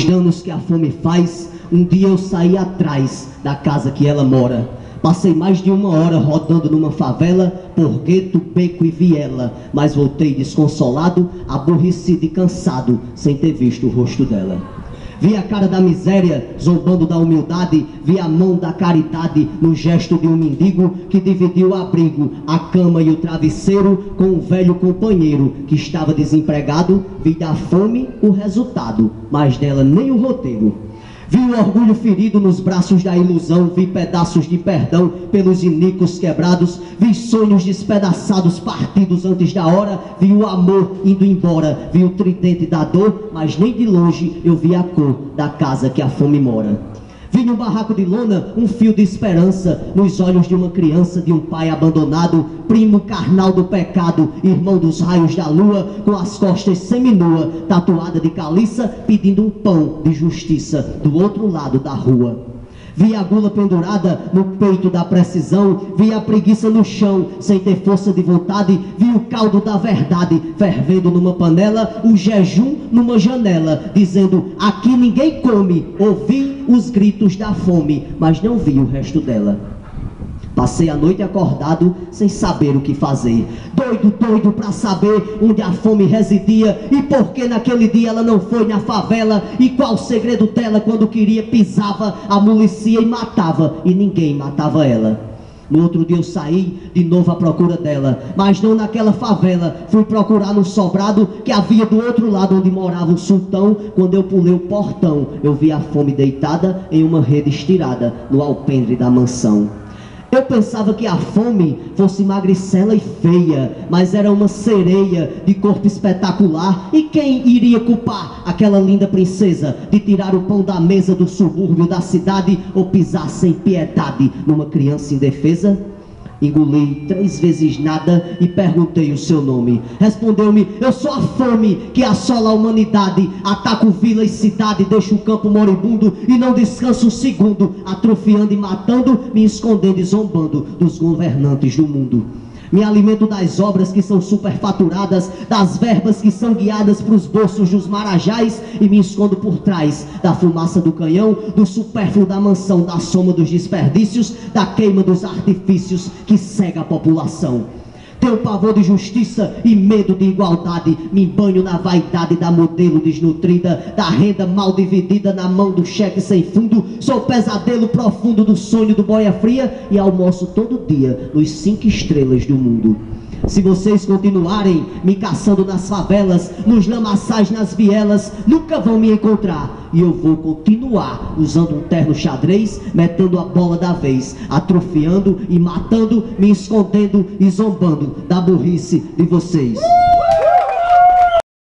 danos que a fome faz, um dia eu saí atrás da casa que ela mora. Passei mais de 1 hora rodando numa favela, por gueto, beco e viela, mas voltei desconsolado, aborrecido e cansado, sem ter visto o rosto dela. Vi a cara da miséria, zombando da humildade, vi a mão da caridade no gesto de um mendigo que dividiu o abrigo, a cama e o travesseiro com um velho companheiro que estava desempregado. Vi da fome o resultado, mas dela nem o roteiro. Vi o orgulho ferido nos braços da ilusão, vi pedaços de perdão pelos iníquos quebrados, vi sonhos despedaçados, partidos antes da hora, vi o amor indo embora, vi o tridente da dor, mas nem de longe eu vi a cor da casa que a fome mora. Vi no barraco de lona um fio de esperança, nos olhos de uma criança, de um pai abandonado, primo carnal do pecado, irmão dos raios da lua, com as costas seminua, tatuada de caliça, pedindo um pão de justiça do outro lado da rua. Vi a gula pendurada no peito da precisão, vi a preguiça no chão, sem ter força de vontade, vi o caldo da verdade fervendo numa panela, o jejum numa janela, dizendo: aqui ninguém come. Ouvi os gritos da fome, mas não vi o resto dela. Passei a noite acordado, sem saber o que fazer, doido pra saber onde a fome residia, e por que naquele dia ela não foi na favela, e qual o segredo dela quando queria pisava, amolecia e matava, e ninguém matava ela. No outro dia eu saí de novo à procura dela, mas não naquela favela. Fui procurar no sobrado que havia do outro lado onde morava o sultão. Quando eu pulei o portão, eu vi a fome deitada em uma rede estirada no alpendre da mansão. Eu pensava que a fome fosse magricela e feia, mas era uma sereia de corpo espetacular. E quem iria culpar aquela linda princesa de tirar o pão da mesa do subúrbio da cidade, ou pisar sem piedade numa criança indefesa? Engoli 3 vezes nada e perguntei o seu nome. Respondeu-me: eu sou a fome que assola a humanidade, ataco vila e cidade, deixo o campo moribundo e não descanso um segundo, atrofiando e matando, me escondendo e zombando dos governantes do mundo. Me alimento das obras que são superfaturadas, das verbas que são guiadas para os bolsos dos marajás, e me escondo por trás da fumaça do canhão, do supérfluo da mansão, da soma dos desperdícios, da queima dos artifícios que cega a população. Tenho pavor de justiça e medo de igualdade, me banho na vaidade da modelo desnutrida, da renda mal dividida na mão do cheque sem fundo. Sou o pesadelo profundo do sonho do boia fria e almoço todo dia nos 5 estrelas do mundo. Se vocês continuarem me caçando nas favelas, nos lamaçais, nas vielas, nunca vão me encontrar. E eu vou continuar usando um terno xadrez, metendo a bola da vez, atrofiando e matando, me escondendo e zombando da burrice de vocês.